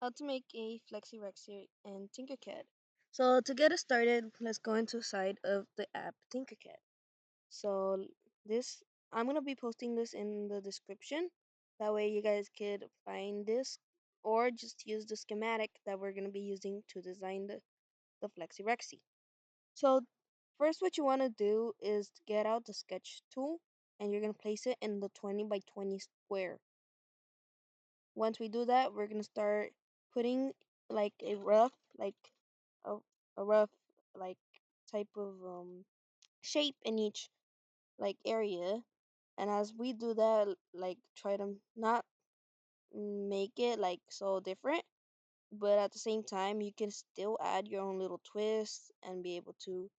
How to make a Flexi Rexi in Tinkercad. So to get us started, let's go into the side of the app Tinkercad. So this I'm gonna be posting this in the description. That way you guys could find this or just use the schematic that we're gonna be using to design the Flexi Rexi. So first what you wanna do is get out the sketch tool and you're gonna place it in the 20 by 20 square. Once we do that, we're gonna start putting like a rough, like a, a rough, like type of shape in each like area. And as we do that, like try to not make it like so different, but at the same time, you can still add your own little twists and be able to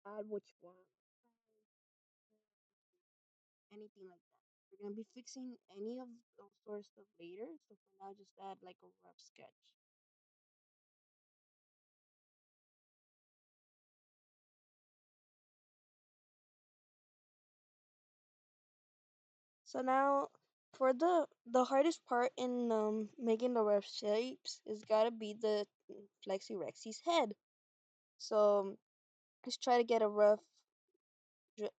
add what you want, anything like that. We're gonna be fixing any of those sort of stuff later. So for now, just add like a rough sketch. So now for the hardest part in making the rough shapes is gotta be the Flexi Rexi's head. So let's try to get a rough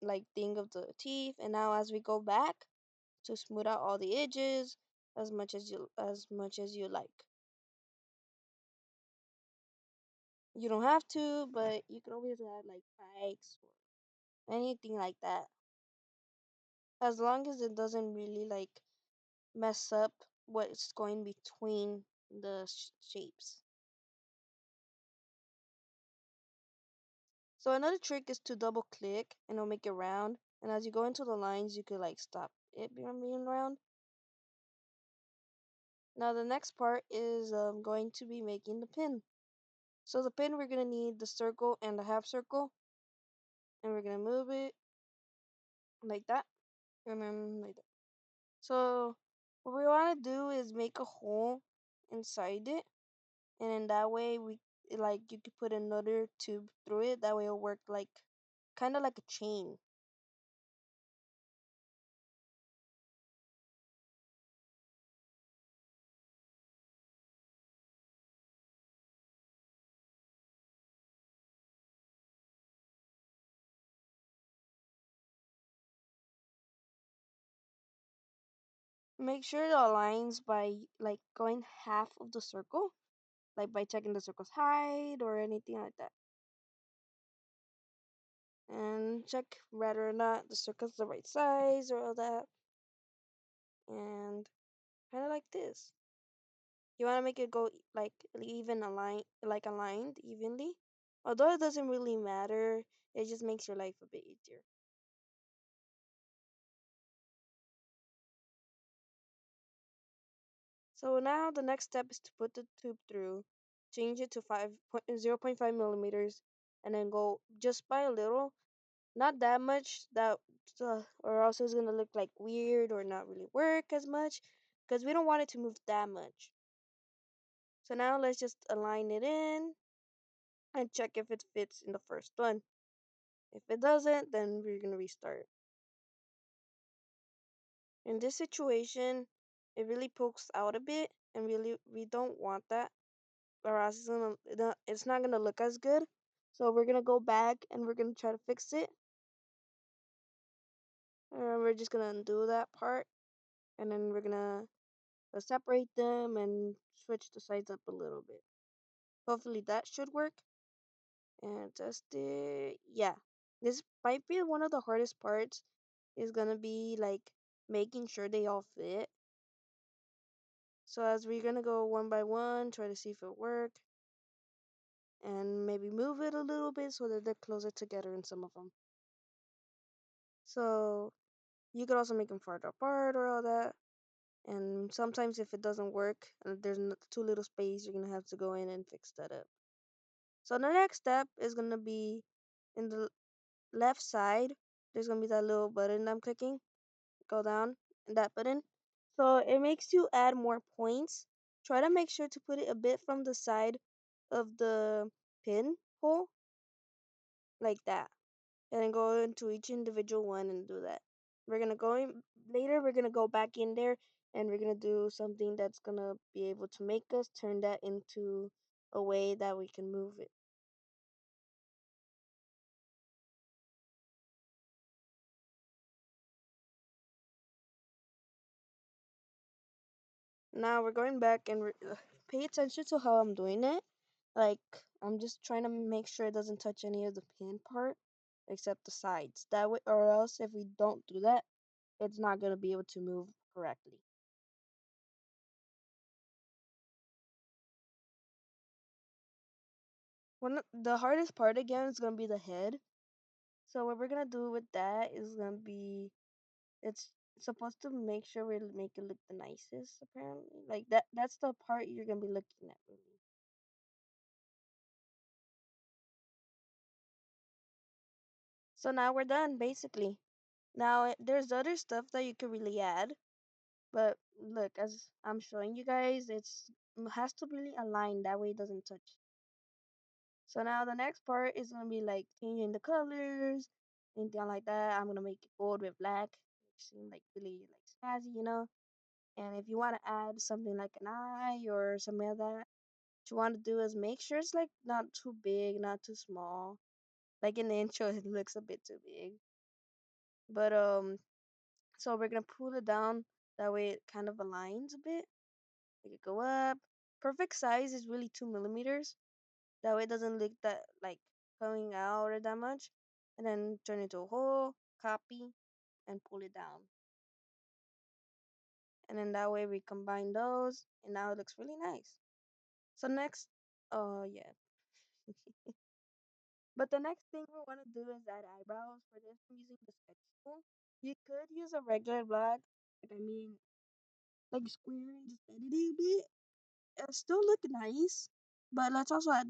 like thing of the teeth, and now as we go back to smooth out all the edges as much as you like. You don't have to, but you can always add like spikes or anything like that, as long as it doesn't really like mess up what's going between the shapes. So another trick is to double click and it'll make it round. And as you go into the lines, you could like stop it being round. Now the next part is going to be making the pin. So the pin, we're gonna need the circle and the half circle, and we're gonna move it like that, and then like that. So what we want to do is make a hole inside it, and in that way like you could put another tube through it. That way it'll work like kind of like a chain. Make sure it aligns by like going half of the circle, like by checking the circle's height or anything like that. And check whether or not the circle's the right size or all that. And kind of like this. You want to make it go like even align, like aligned evenly. Although it doesn't really matter, it just makes your life a bit easier. So now the next step is to put the tube through, change it to 0.5 millimeters, and then go just by a little, not that much that or else it's gonna look like weird or not really work as much, because we don't want it to move that much. So now let's just align it in and check if it fits in the first one. If it doesn't, then we're gonna restart. In this situation, it really pokes out a bit, and really we don't want that, or else it's not gonna look as good. So we're gonna go back and we're gonna try to fix it. And we're just gonna undo that part, and then we're gonna separate them and switch the sides up a little bit. Hopefully that should work. And test it. Yeah, this might be one of the hardest parts. Is gonna be like making sure they all fit. So as we're gonna go one by one, try to see if it work, and maybe move it a little bit so that they're closer together in some of them. So you could also make them farther apart or all that. And sometimes if it doesn't work and there's too little space, you're gonna have to go in and fix that up. So the next step is gonna be in the left side. There's gonna be that little button I'm clicking. Go down and that button. So it makes you add more points. Try to make sure to put it a bit from the side of the pin hole, like that. And then go into each individual one and do that. We're gonna go in later, we're gonna go back in there and we're gonna do something that's gonna be able to make us turn that into a way that we can move it. Now we're going back and pay attention to how I'm doing it. Like, I'm just trying to make sure it doesn't touch any of the pin part except the sides. That way, or else if we don't do that, it's not gonna be able to move correctly. The hardest part again is gonna be the head. So what we're gonna do with that is gonna be it's supposed to make sure we make it look the nicest. Apparently, like that's the part you're gonna be looking at. Really. So now we're done basically. Now there's other stuff that you could really add, but look, as I'm showing you guys, has to really align that way it doesn't touch. So now the next part is gonna be like changing the colors, anything like that. I'm gonna make it gold with black, which seem like really like snazzy, you know. And if you want to add something like an eye or something like that, what you want to do is make sure it's like not too big, not too small. Like in the intro, it looks a bit too big. But so we're gonna pull it down. That way it kind of aligns a bit. Make it go up. Perfect size is really 2 millimeters. That way it doesn't look that like coming out or that much. And then turn it into a hole, copy, and pull it down. And then that way we combine those, and now it looks really nice. So next, oh yeah. But the next thing we want to do is add eyebrows. For this, I'm using the sketch tool. You could use a regular black, like square and just edit it a bit. It still look nice, but let's also add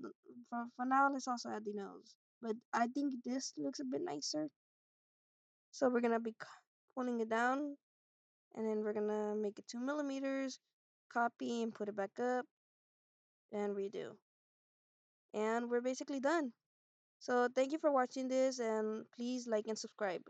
for now. Let's also add the nose. But I think this looks a bit nicer. So we're gonna be pulling it down, and then we're gonna make it 2 millimeters. Copy and put it back up, and redo. And we're basically done. So thank you for watching this, and please like and subscribe.